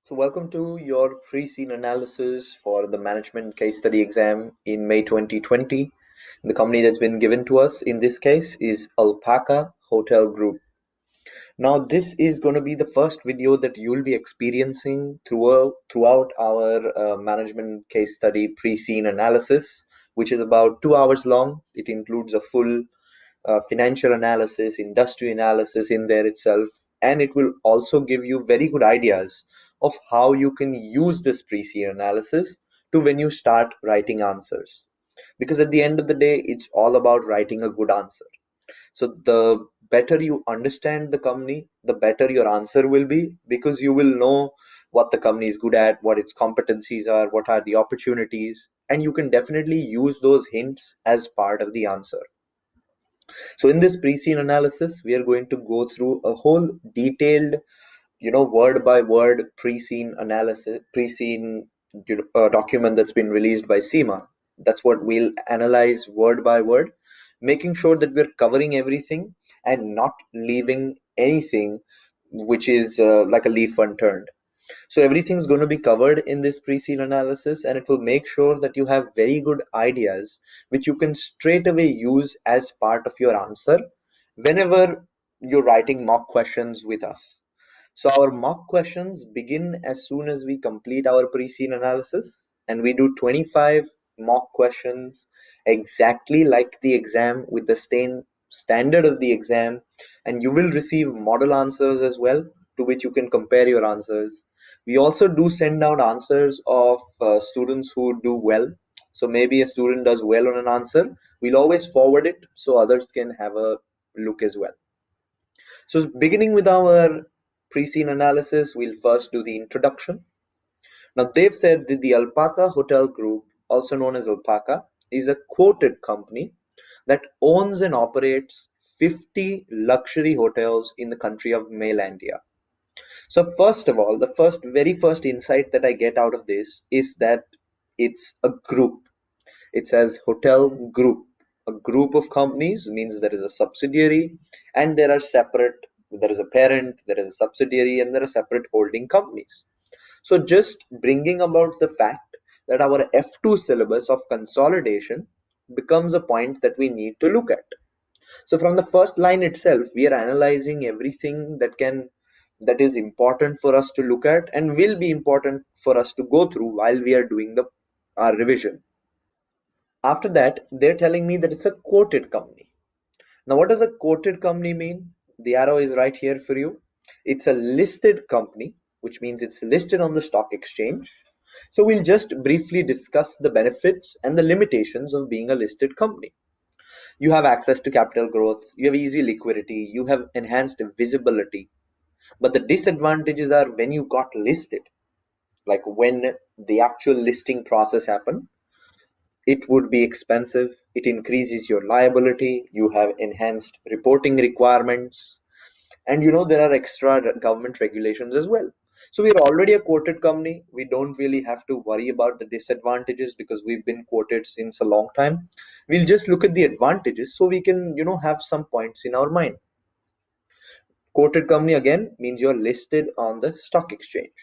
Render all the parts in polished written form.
So, welcome to your pre-scene analysis for the management case study exam in May 2020. The company that's been given to us in this case is Alpaca Hotel Group. Now, this is going to be the first video that you'll be experiencing throughout our management case study pre-scene analysis, which is about 2 hours long. It includes a full financial analysis, industry analysis in there itself, and it will also give you very good ideas of how you can use this pre-scene analysis to when you start writing answers. Because at the end of the day, it's all about writing a good answer. So the better you understand the company, the better your answer will be because you will know what the company is good at, what its competencies are, what are the opportunities, and you can definitely use those hints as part of the answer. So in this pre-scene analysis, we are going to go through a whole detailed, word by word pre-scene analysis, pre-scene document that's been released by CIMA. That's what we'll analyze word by word, making sure that we're covering everything and not leaving anything which is like a leaf unturned. So everything's going to be covered in this pre-scene analysis, and it will make sure that you have very good ideas which you can straight away use as part of your answer whenever you're writing mock questions with us. So our mock questions begin as soon as we complete our pre-scene analysis, and we do 25 mock questions exactly like the exam with the same standard of the exam, and you will receive model answers as well to which you can compare your answers. We also do send out answers of students who do well. So maybe a student does well on an answer, we'll always forward it so others can have a look as well. So beginning with our pre-scene analysis, we'll first do the introduction. Now they've said that the Alpaca Hotel Group, also known as Alpaca, is a quoted company that owns and operates 50 luxury hotels in the country of Mainlandia. So first of all, the very first insight that I get out of this is that it's a group. It says hotel group. A group of companies means there is a subsidiary and there are separate, there is a parent, there is a subsidiary, and there are separate holding companies. So just bringing about the fact that our F2 syllabus of consolidation becomes a point that we need to look at. So from the first line itself, we are analyzing everything that is important for us to look at and will be important for us to go through while we are doing the our revision. After that, they're telling me that it's a quoted company. Now, what does a quoted company mean? The arrow is right here for you. It's a listed company, which means it's listed on the stock exchange. So we'll just briefly discuss the benefits and the limitations of being a listed company. You have access to capital growth, you have easy liquidity, you have enhanced visibility. But the disadvantages are when you got listed, like when the actual listing process happened, it would be expensive, it increases your liability, you have enhanced reporting requirements, and there are extra government regulations as well. So we're already a quoted company. We don't really have to worry about the disadvantages because we've been quoted since a long time. We'll just look at the advantages so we can have some points in our mind. Quoted company again means you're listed on the stock exchange.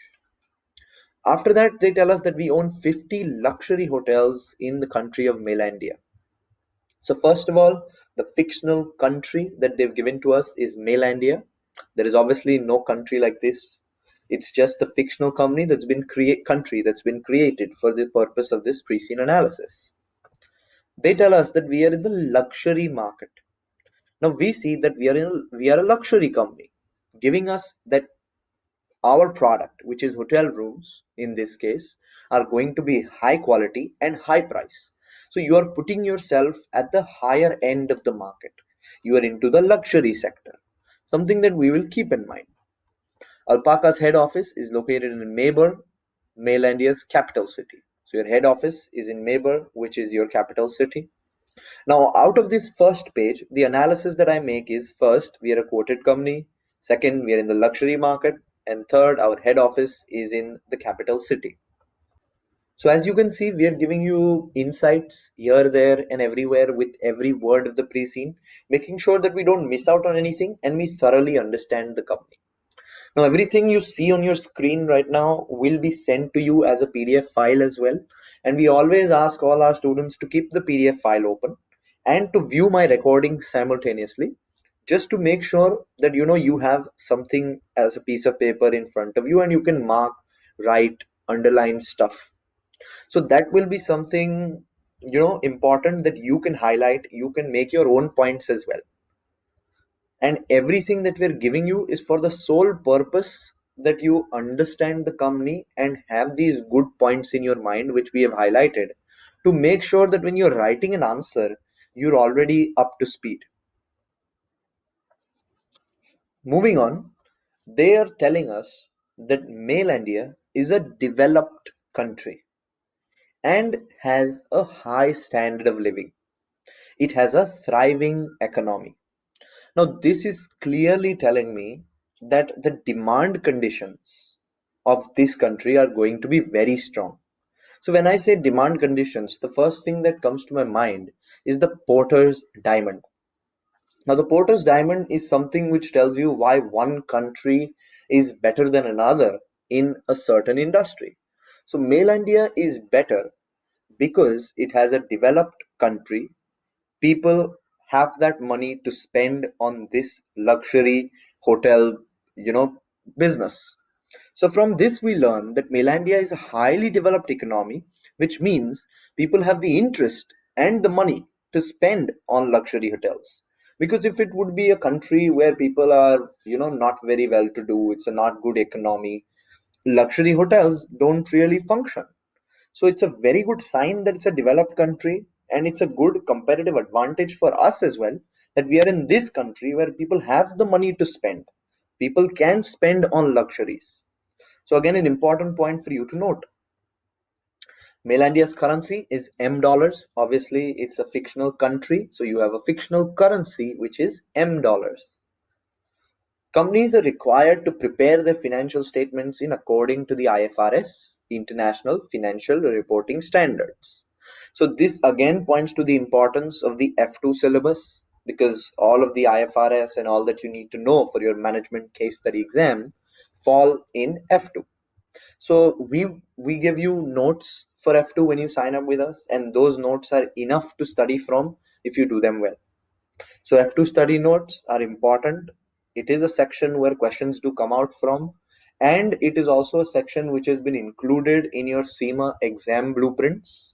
After that, they tell us that we own 50 luxury hotels in the country of Mainlandia. So first of all, the fictional country that they've given to us is Mainlandia. There is obviously no country like this. It's just a fictional company country that's been created for the purpose of this pre-scene analysis. They tell us that we are in the luxury market. Now we see that we are a luxury company, giving us that our product, which is hotel rooms in this case, are going to be high quality and high price. So you are putting yourself at the higher end of the market. You are into the luxury sector, something that we will keep in mind. Alpaca's head office is located in Mayber, Mainlandia's capital city. So your head office is in Mayber, which is your capital city. Now, out of this first page, the analysis that I make is first, we are a quoted company. Second, we are in the luxury market. And third, our head office is in the capital city. So as you can see, we are giving you insights here, there, and everywhere with every word of the pre-scene, making sure that we don't miss out on anything and we thoroughly understand the company. Now, everything you see on your screen right now will be sent to you as a PDF file as well. And we always ask all our students to keep the PDF file open and to view my recording simultaneously, just to make sure that you have something as a piece of paper in front of you and you can mark, write, underline stuff. So that will be something important that you can highlight. You can make your own points as well, and everything that we're giving you is for the sole purpose that you understand the company and have these good points in your mind which we have highlighted, to make sure that when you're writing an answer you're already up to speed. Moving on, they are telling us that Malaysia is a developed country and has a high standard of living. It has a thriving economy. Now, this is clearly telling me that the demand conditions of this country are going to be very strong. So, when I say demand conditions, the first thing that comes to my mind is the Porter's Diamond. Now, the Porter's Diamond is something which tells you why one country is better than another in a certain industry. So, Malaysia is better because it has a developed country. People have that money to spend on this luxury hotel you know business. So from this we learn that Melandia is a highly developed economy, which means people have the interest and the money to spend on luxury hotels. Because if it would be a country where people are not very well to do, it's a not good economy, luxury hotels don't really function. So it's a very good sign that it's a developed country, and it's a good competitive advantage for us as well, that we are in this country where people have the money to spend. People can spend on luxuries. So again, an important point for you to note. Malaysia's currency is M dollars. Obviously, it's a fictional country, so you have a fictional currency which is M dollars. Companies are required to prepare their financial statements in according to the IFRS, International Financial Reporting Standards. So this again points to the importance of the F2 syllabus, because all of the IFRS and all that you need to know for your management case study exam fall in F2. So we give you notes for F2 when you sign up with us, and those notes are enough to study from if you do them well. So F2 study notes are important. It is a section where questions do come out from, and it is also a section which has been included in your CIMA exam blueprints.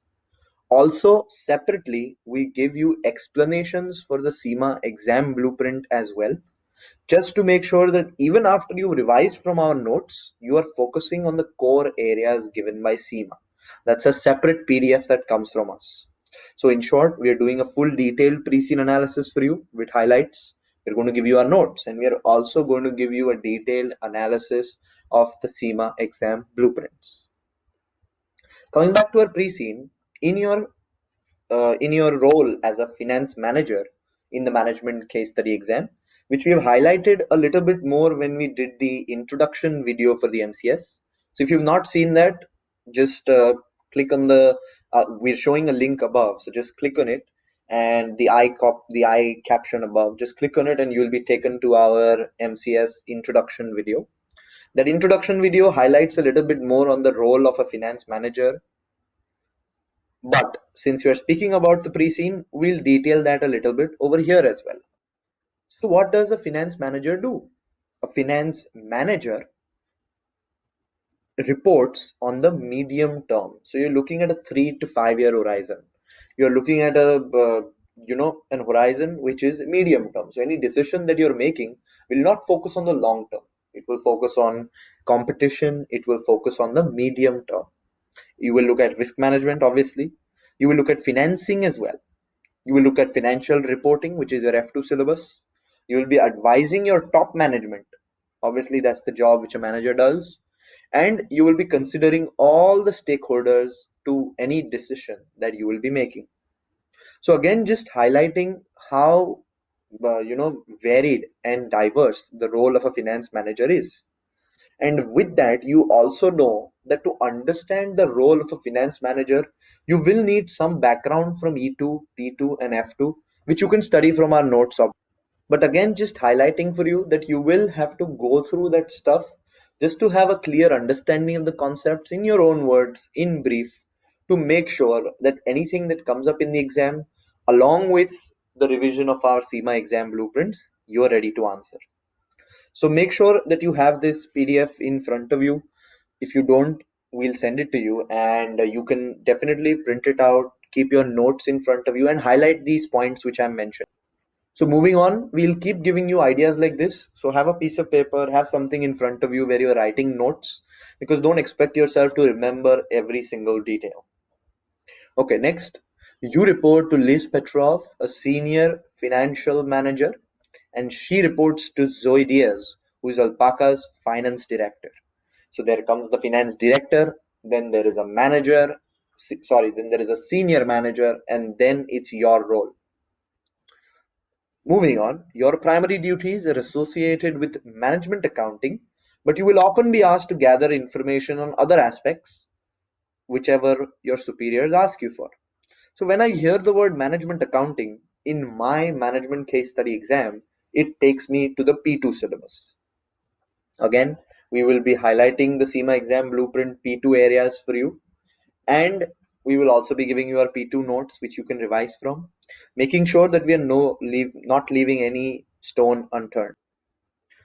Also, separately, we give you explanations for the CIMA exam blueprint as well, just to make sure that even after you revise from our notes, you are focusing on the core areas given by CIMA. That's a separate PDF that comes from us. So in short, we are doing a full detailed pre-scene analysis for you with highlights. We're going to give you our notes, and we are also going to give you a detailed analysis of the CIMA exam blueprints. Coming back to our pre-scene, in your in your role as a finance manager in the management case study exam, which we have highlighted a little bit more when we did the introduction video for the MCS. So if you've not seen that, just click on we're showing a link above. So just click on it, and the I caption above, just click on it and you'll be taken to our MCS introduction video. That introduction video highlights a little bit more on the role of a finance manager, but since you're speaking about the pre-scene, we'll detail that a little bit over here as well. So what does a finance manager do? A finance manager reports on the medium term. So you're looking at a 3 to 5 year horizon. You're looking at an horizon which is medium term. So any decision that you're making will not focus on the long term. It will focus on competition. It will focus on the medium term. You will look at risk management, obviously. You will look at financing as well. You will look at financial reporting, which is your F2 syllabus. You will be advising your top management. Obviously, that's the job which a manager does. And you will be considering all the stakeholders to any decision that you will be making. So again, just highlighting how varied and diverse the role of a finance manager is. And with that, you also know that to understand the role of a finance manager, you will need some background from E2, P2, and F2, which you can study from our notes. But again, just highlighting for you that you will have to go through that stuff just to have a clear understanding of the concepts in your own words, in brief, to make sure that anything that comes up in the exam, along with the revision of our CIMA exam blueprints, you are ready to answer. So make sure that you have this PDF in front of you. If you don't, we'll send it to you, and you can definitely print it out, keep your notes in front of you, and highlight these points which I'm mentioning. So moving on, we'll keep giving you ideas like this. So have a piece of paper, have something in front of you where you're writing notes, because don't expect yourself to remember every single detail. Okay, next, you report to Liz Petrov, a senior financial manager, and she reports to Zoe Diaz, who is Alpaca's finance director. So there comes the finance director, then there is a manager, then there is a senior manager, and then it's your role. Moving on, your primary duties are associated with management accounting, but you will often be asked to gather information on other aspects, whichever your superiors ask you for. So when I hear the word management accounting in my management case study exam, it takes me to the P2 syllabus. Again, we will be highlighting the CIMA exam blueprint P2 areas for you, and we will also be giving you our P2 notes which you can revise from, making sure that we are not leaving any stone unturned.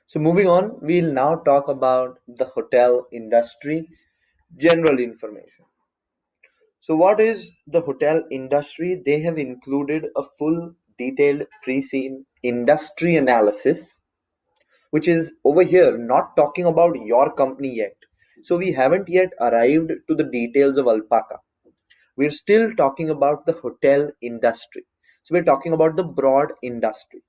So moving on, we'll now talk about the hotel industry general information. So what is the hotel industry? They have included a full detailed pre-scene industry analysis, which is over here not talking about your company yet. So we haven't yet arrived to the details of Alpaca. We're still talking about the hotel industry. So we're talking about the broad industry.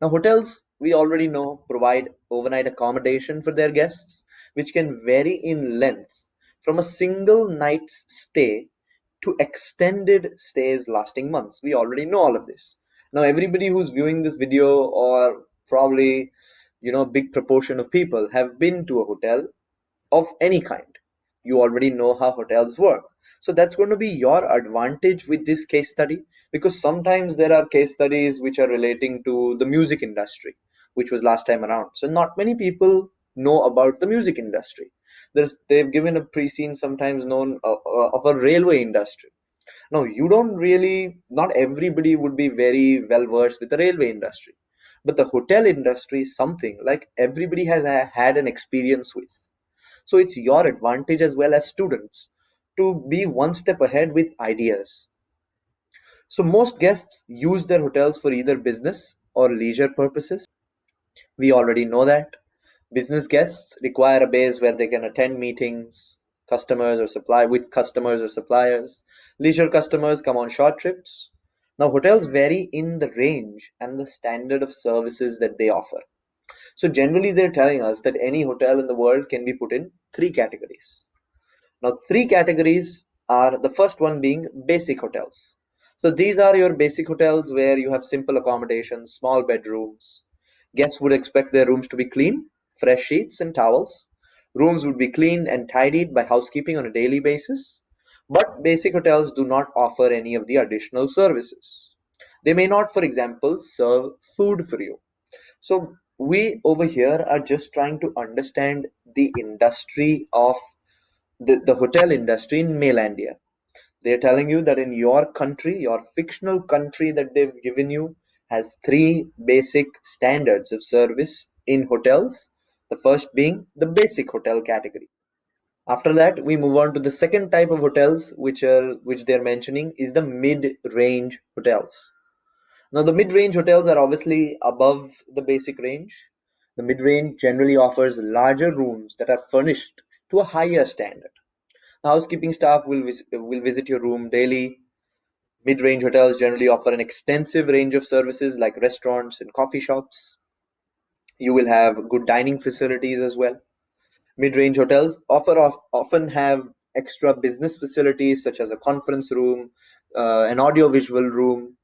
Now, hotels, we already know, provide overnight accommodation for their guests, which can vary in length from a single night's stay to extended stays lasting months. We already know all of this. Now, everybody who's viewing this video, or probably, big proportion of people have been to a hotel of any kind. You already know how hotels work. So that's going to be your advantage with this case study, because sometimes there are case studies which are relating to the music industry, which was last time around. So not many people know about the music industry. They've given a pre-scene sometimes known of a railway industry. Now, you don't really, not everybody would be very well versed with the railway industry. But the hotel industry is something like everybody has had an experience with. So it's your advantage as well as students to be one step ahead with ideas. So most guests use their hotels for either business or leisure purposes. We already know that. Business guests require a base where they can attend meetings, customers or suppliers. Leisure customers come on short trips. Now hotels vary in the range and the standard of services that they offer. So generally they're telling us that any hotel in the world can be put in three categories. Now, three categories are, the first one being basic hotels. So these are your basic hotels where you have simple accommodations, small bedrooms. Guests would expect their rooms to be clean, fresh sheets and towels. Rooms would be cleaned and tidied by housekeeping on a daily basis. But basic hotels do not offer any of the additional services. They may not, for example, serve food for you. So we over here are just trying to understand the industry of the hotel industry in Mainlandia. They're telling you that in your country, your fictional country that they've given you, has three basic standards of service in hotels. The first being the basic hotel category. After that, we move on to the second type of hotels, which they're mentioning is the mid-range hotels. Now, the mid-range hotels are obviously above the basic range. The mid-range generally offers larger rooms that are furnished to a higher standard. The housekeeping staff will visit your room daily. Mid-range hotels generally offer an extensive range of services like restaurants and coffee shops. You will have good dining facilities as well. Mid-range hotels often have extra business facilities such as a conference room, an audio-visual room.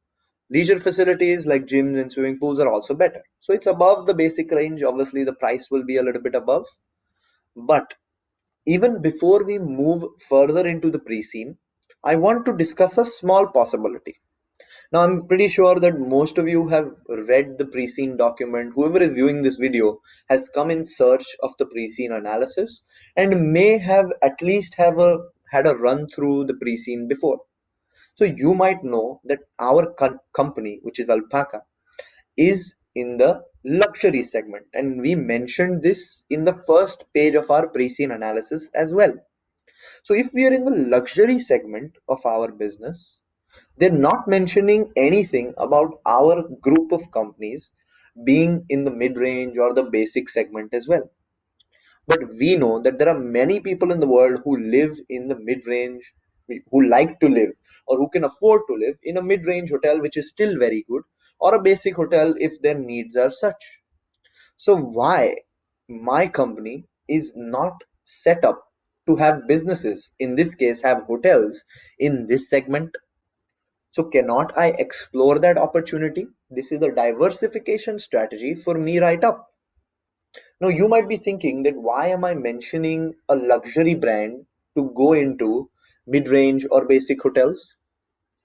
Leisure facilities like gyms and swimming pools are also better. So it's above the basic range. Obviously, the price will be a little bit above. But even before we move further into the pre-scene, I want to discuss a small possibility. Now, I'm pretty sure that most of you have read the pre-scene document. Whoever is viewing this video has come in search of the pre-scene analysis and may have at least have a had a run through the pre-scene before. So you might know that our company, which is Alpaca, is in the luxury segment, and we mentioned this in the first page of our pre-scene analysis as well. So if we are in the luxury segment of our business, they're not mentioning anything about our group of companies being in the mid-range or the basic segment as well. But we know that there are many people in the world who live in the mid-range, who like to live or who can afford to live in a mid-range hotel, which is still very good, or a basic hotel if their needs are such. So why my company is not set up to have businesses, in this case have hotels in this segment? So cannot I explore that opportunity? This is a diversification strategy for me right up. Now you might be thinking that why am I mentioning a luxury brand to go into mid-range or basic hotels?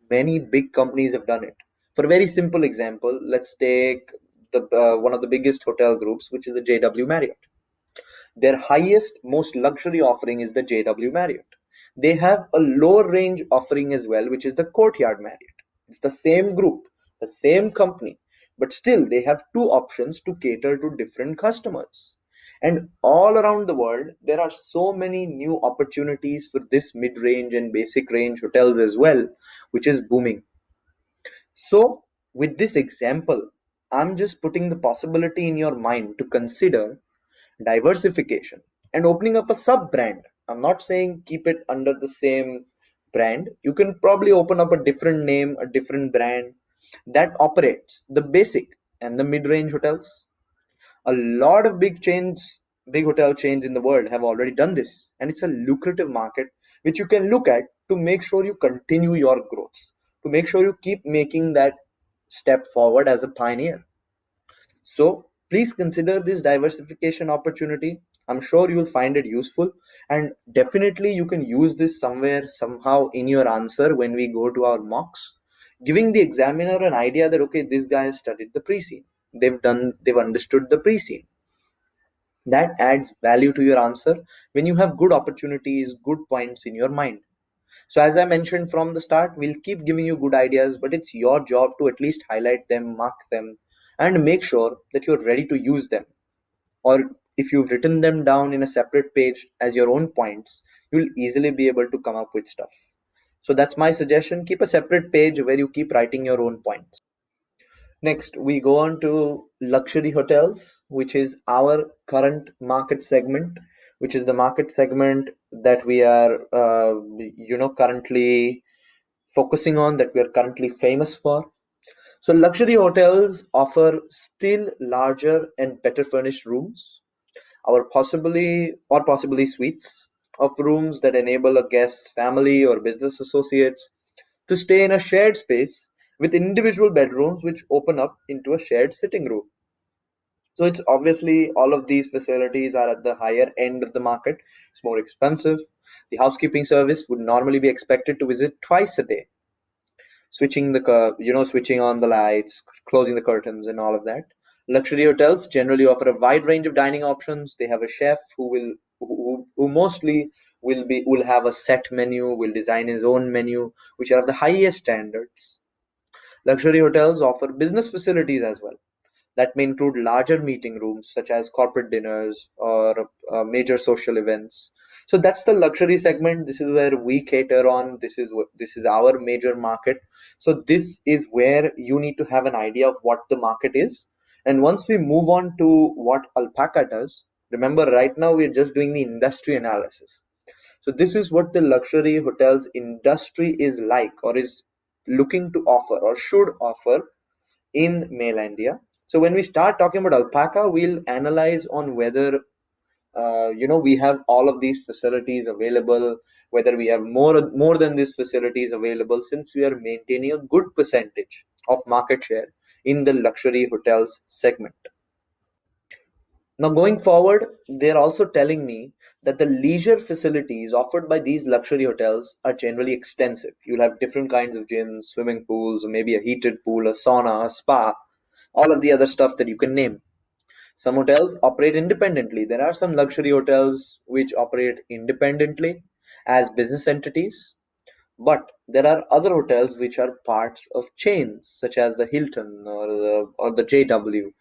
Many big companies have done it. For a very simple example, let's take the one of the biggest hotel groups, which is the JW Marriott. Their highest, most luxury offering is the JW Marriott. They have a lower range offering as well, which is the Courtyard Marriott. It's the same group, the same company, but still they have two options to cater to different customers. And all around the world, there are so many new opportunities for this mid range and basic range hotels as well, which is booming. So, with this example, I'm just putting the possibility in your mind to consider diversification and opening up a sub brand. I'm not saying keep it under the same brand. You can probably open up a different name, a different brand that operates the basic and the mid range hotels. A lot of big hotel chains in the world have already done this, and it's a lucrative market which you can look at to make sure you continue your growth, to make sure you keep making that step forward as a pioneer. So please consider this diversification opportunity. I'm sure you'll find it useful, and definitely you can use this somewhere, somehow in your answer when we go to our mocks, giving the examiner an idea that okay, this guy has studied the pre-scene. They've understood the pre-scene. That adds value to your answer when you have good opportunities, good points in your mind. So as I mentioned from the start, we'll keep giving you good ideas, but it's your job to at least highlight them, mark them, and make sure that you're ready to use them. Or if you've written them down in a separate page as your own points, you'll easily be able to come up with stuff. So that's my suggestion. Keep a separate page where you keep writing your own points. Next, we go on to luxury hotels, which is our current market segment, which is the market segment that we are, currently focusing on, that we are currently famous for. So luxury hotels offer still larger and better furnished rooms, possibly suites of rooms that enable a guest's family or business associates to stay in a shared space with individual bedrooms which open up into a shared sitting room. So it's obviously all of these facilities are at the higher end of the market. It's more expensive. The housekeeping service would normally be expected to visit twice a day, switching on the lights, closing the curtains, and all of that. Luxury hotels generally offer a wide range of dining options. They have a chef who mostly will have a set menu, will design his own menu, which are of the highest standards. Luxury hotels offer business facilities as well that may include larger meeting rooms such as corporate dinners or major social events. So that's the luxury segment. This is where we cater on. This is our major market. So this is where you need to have an idea of what the market is. And once we move on to what Alpaca does, remember right now we're just doing the industry analysis. So this is what the luxury hotels industry is like, or is looking to offer or should offer in mainland India. So when we start talking about Alpaca, we'll analyze on whether we have all of these facilities available, whether we have more than these facilities available, since we are maintaining a good percentage of market share in the luxury hotels segment. Now, going forward, they're also telling me that the leisure facilities offered by these luxury hotels are generally extensive. You'll have different kinds of gyms, swimming pools, or maybe a heated pool, a sauna, a spa, all of the other stuff that you can name. Some hotels operate independently. There are some luxury hotels which operate independently as business entities, but there are other hotels which are parts of chains, such as the Hilton or the JW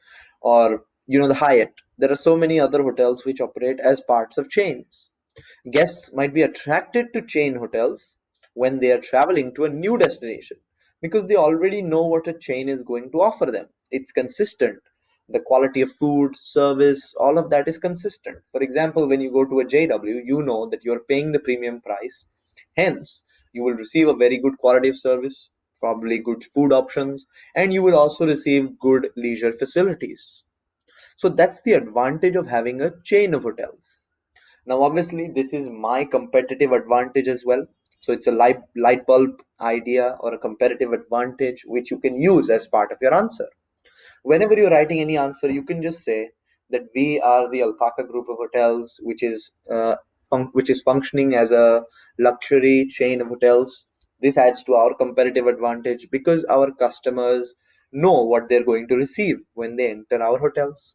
or the Hyatt. There are so many other hotels which operate as parts of chains. Guests might be attracted to chain hotels when they are traveling to a new destination because they already know what a chain is going to offer them. It's consistent. The quality of food, service, all of that is consistent. For example, when you go to a JW, you know that you're paying the premium price. Hence, you will receive a very good quality of service, probably good food options, and you will also receive good leisure facilities. So that's the advantage of having a chain of hotels. Now, obviously, this is my competitive advantage as well. So it's a light bulb idea or a competitive advantage which you can use as part of your answer. Whenever you're writing any answer, you can just say that we are the Alpaca group of hotels, which is functioning as a luxury chain of hotels. This adds to our competitive advantage because our customers know what they're going to receive when they enter our hotels.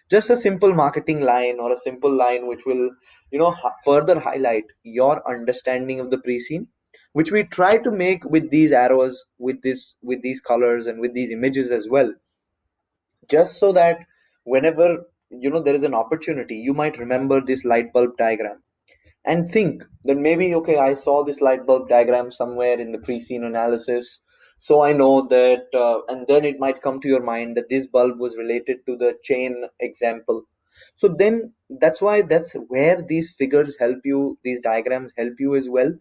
Just a simple marketing line or a simple line which will further highlight your understanding of the pre-scene, which we try to make with these arrows, with these colors and with these images as well, just so that whenever there is an opportunity, you might remember this light bulb diagram and think that maybe, okay, I saw this light bulb diagram somewhere in the pre-scene analysis, so I know that, and then it might come to your mind that this bulb was related to the chain example. So then that's where these figures help you, these diagrams help you as well,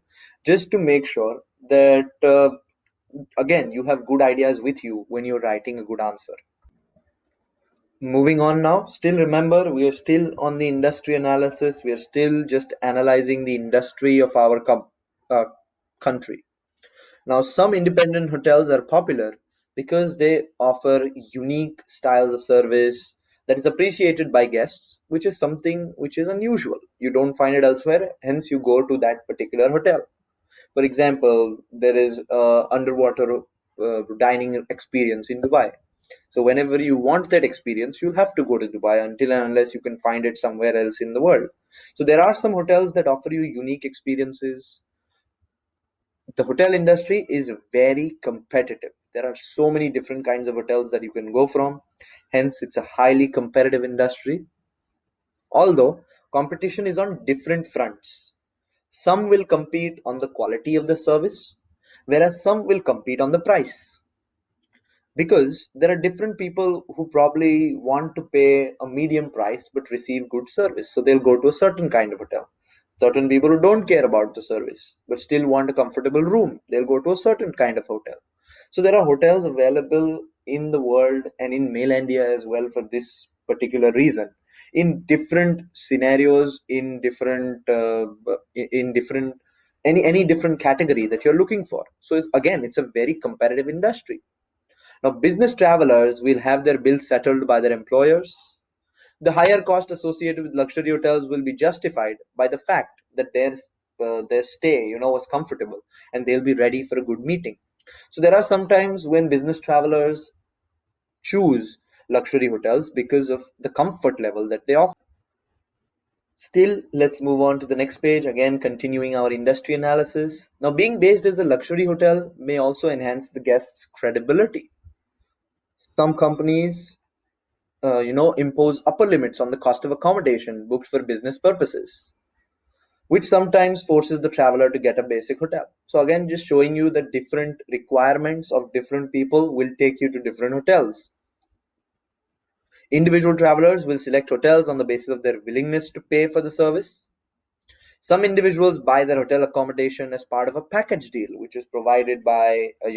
just to make sure that, again, you have good ideas with you when you're writing a good answer. Moving on now, still remember, we are still on the industry analysis. We are still just analyzing the industry of our uh, country. Now, some independent hotels are popular because they offer unique styles of service that is appreciated by guests, which is something which is unusual. You don't find it elsewhere, hence, you go to that particular hotel. For example, there is underwater dining experience in Dubai. So whenever you want that experience, you'll have to go to Dubai until and unless you can find it somewhere else in the world. So there are some hotels that offer you unique experiences. The hotel industry is very competitive. There are so many different kinds of hotels that you can go from. Hence, it's a highly competitive industry. Although competition is on different fronts. Some will compete on the quality of the service, whereas some will compete on the price. Because there are different people who probably want to pay a medium price but receive good service. So they'll go to a certain kind of hotel. Certain people who don't care about the service but still want a comfortable room, they'll go to a certain kind of hotel. So there are hotels available in the world and in Mainlandia as well for this particular reason, in different scenarios, in different any different category that you're looking for. So again, it's a very competitive industry. Now, business travelers will have their bills settled by their employers. The higher cost associated with luxury hotels will be justified by the fact that their stay, was comfortable, and they'll be ready for a good meeting. So there are some times when business travelers choose luxury hotels because of the comfort level that they offer. Still, let's move on to the next page, again continuing our industry analysis. Now, being based as a luxury hotel may also enhance the guest's credibility. Some companies impose upper limits on the cost of accommodation booked for business purposes, which sometimes forces the traveler to get a basic hotel. So again, just showing you the different requirements of different people will take you to different hotels. Individual travelers will select hotels on the basis of their willingness to pay for the service. Some individuals buy their hotel accommodation as part of a package deal, which is provided by a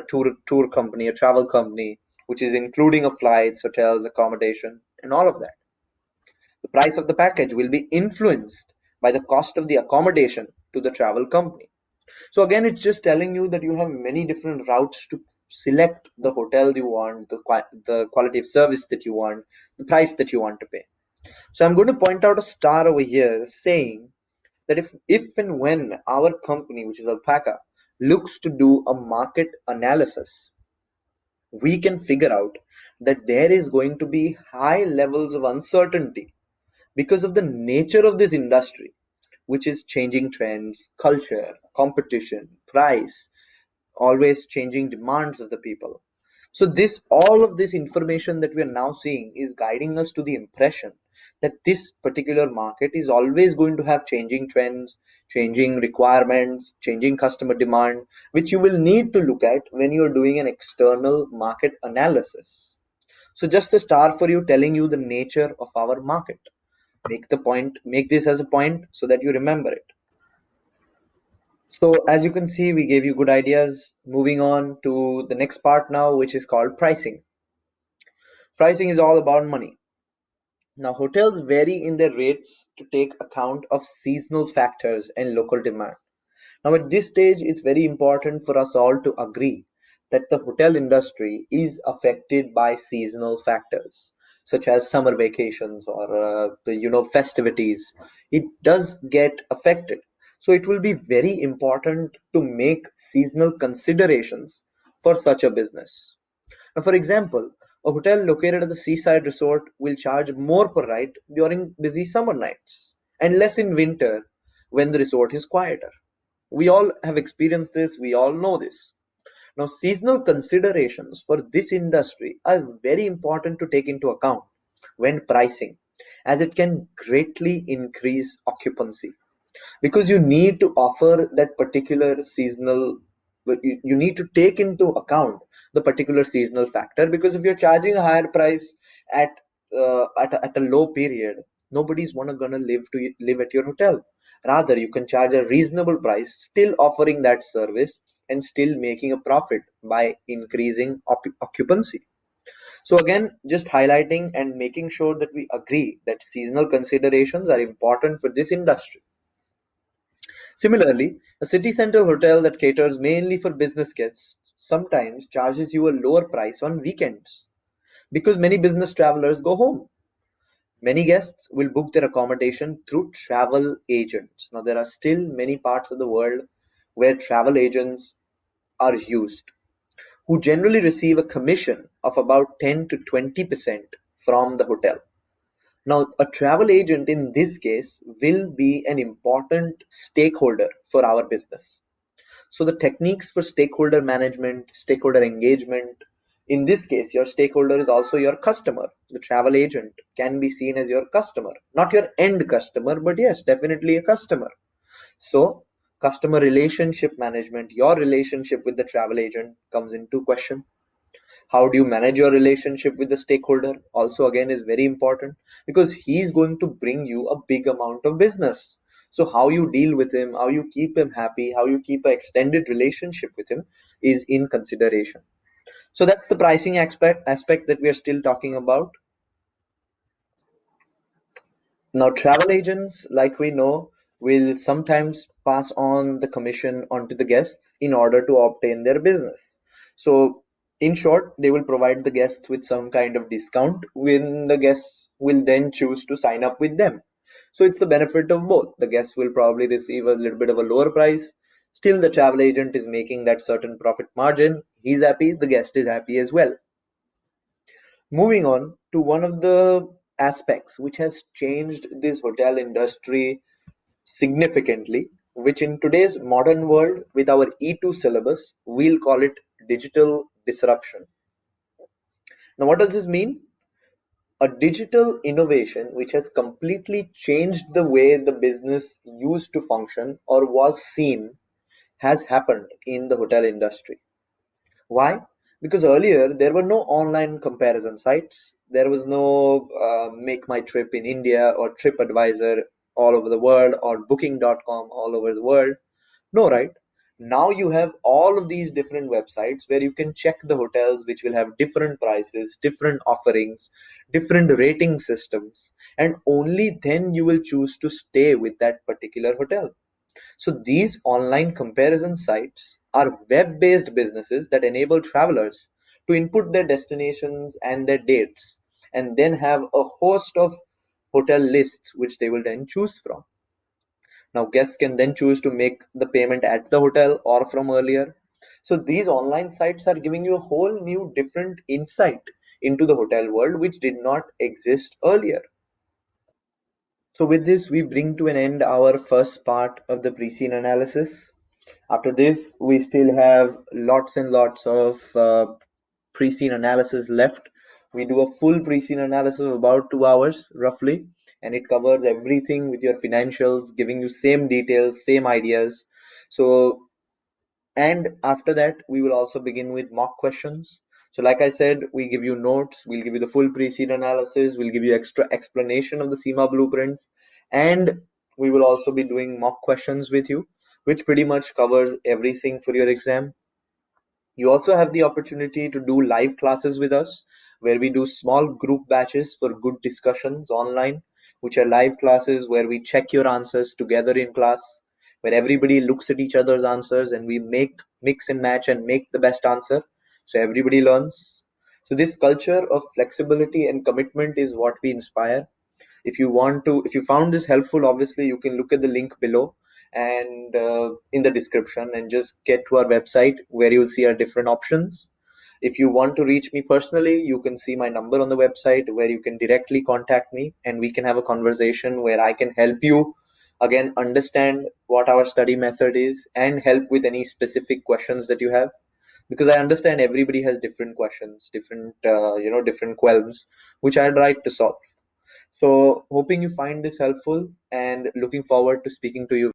tour company, a travel company, which is including of flights, hotels, accommodation, and all of that. The price of the package will be influenced by the cost of the accommodation to the travel company. So again, it's just telling you that you have many different routes to select the hotel you want, the quality of service that you want, the price that you want to pay. So I'm going to point out a star over here saying that if and when our company, which is Alpaca, looks to do a market analysis, we can figure out that there is going to be high levels of uncertainty because of the nature of this industry, which is changing trends, culture, competition, price, always changing demands of the people. So this all of this information that we are now seeing is guiding us to the impression that this particular market is always going to have changing trends, changing requirements, changing customer demand, which you will need to look at when you're doing an external market analysis. So just a star for you telling you the nature of our market. Make this as a point so that you remember it. So as you can see, we gave you good ideas. Moving on to the next part now, which is called pricing. Pricing is all about money. Now, hotels vary in their rates to take account of seasonal factors and local demand. Now, at this stage, it's very important for us all to agree that the hotel industry is affected by seasonal factors, such as summer vacations or the festivities. It does get affected. So it will be very important to make seasonal considerations for such a business. Now, for example, a hotel located at the seaside resort will charge more per night during busy summer nights and less in winter when the resort is quieter. We all have experienced this, we all know this. Now, seasonal considerations for this industry are very important to take into account when pricing, as it can greatly increase occupancy because you need to offer that particular seasonal, you need to take into account the particular seasonal factor, because if you're charging a higher price at a low period, nobody's gonna live at your hotel. Rather, you can charge a reasonable price, still offering that service and still making a profit by increasing occupancy. So again, just highlighting and making sure that we agree that seasonal considerations are important for this industry. Similarly, a city center hotel that caters mainly for business guests sometimes charges you a lower price on weekends because many business travelers go home. Many guests will book their accommodation through travel agents. Now, there are still many parts of the world where travel agents are used, who generally receive a commission of about 10 to 20% from the hotel. Now, a travel agent in this case will be an important stakeholder for our business. So, the techniques for stakeholder management, stakeholder engagement, in this case, your stakeholder is also your customer. The travel agent can be seen as your customer, not your end customer, but yes, definitely a customer. So, customer relationship management, your relationship with the travel agent comes into question. How do you manage your relationship with the stakeholder also again is very important, because he's going to bring you a big amount of business. So how you deal with him, how you keep him happy, how you keep an extended relationship with him is in consideration. So that's the pricing aspect that we are still talking about. Now, travel agents, like we know, will sometimes pass on the commission onto the guests in order to obtain their business. So, in short, they will provide the guests with some kind of discount when the guests will then choose to sign up with them. So, it's the benefit of both. The guests will probably receive a little bit of a lower price. Still, the travel agent is making that certain profit margin. He's happy, the guest is happy as well. Moving on to one of the aspects which has changed this hotel industry significantly, which in today's modern world with our E2 syllabus, we'll call it digital disruption. Now, what does this mean? A digital innovation which has completely changed the way the business used to function or was seen has happened in the hotel industry. Why? Because earlier there were no online comparison sites. There was no Make My Trip in India or TripAdvisor all over the world or Booking.com all over the world. No, right? Now you have all of these different websites where you can check the hotels which will have different prices, different offerings, different rating systems, and only then you will choose to stay with that particular hotel. So these online comparison sites are web-based businesses that enable travelers to input their destinations and their dates, and then have a host of hotel lists which they will then choose from. Now, guests can then choose to make the payment at the hotel or from earlier. So, these online sites are giving you a whole new different insight into the hotel world, which did not exist earlier. So, with this, we bring to an end our first part of the pre scene analysis. After this, we still have lots and lots of pre scene analysis left. We do a full pre scene analysis of about 2 hours roughly, and it covers everything with your financials, giving you same details, same ideas. So, and after that, we will also begin with mock questions. So, like I said, we give you notes, we'll give you the full pre-seed analysis, we'll give you extra explanation of the CIMA blueprints, and we will also be doing mock questions with you, which pretty much covers everything for your exam. You also have the opportunity to do live classes with us, where we do small group batches for good discussions online, which are live classes where we check your answers together in class, where everybody looks at each other's answers and we make mix and match and make the best answer. So everybody learns. So this culture of flexibility and commitment is what we inspire. If you found this helpful, obviously you can look at the link below and in the description and just get to our website where you'll see our different options. If you want to reach me personally, you can see my number on the website where you can directly contact me and we can have a conversation where I can help you again understand what our study method is and help with any specific questions that you have, because I understand everybody has different questions, different different qualms, which I'd like to solve. So, hoping you find this helpful and looking forward to speaking to you.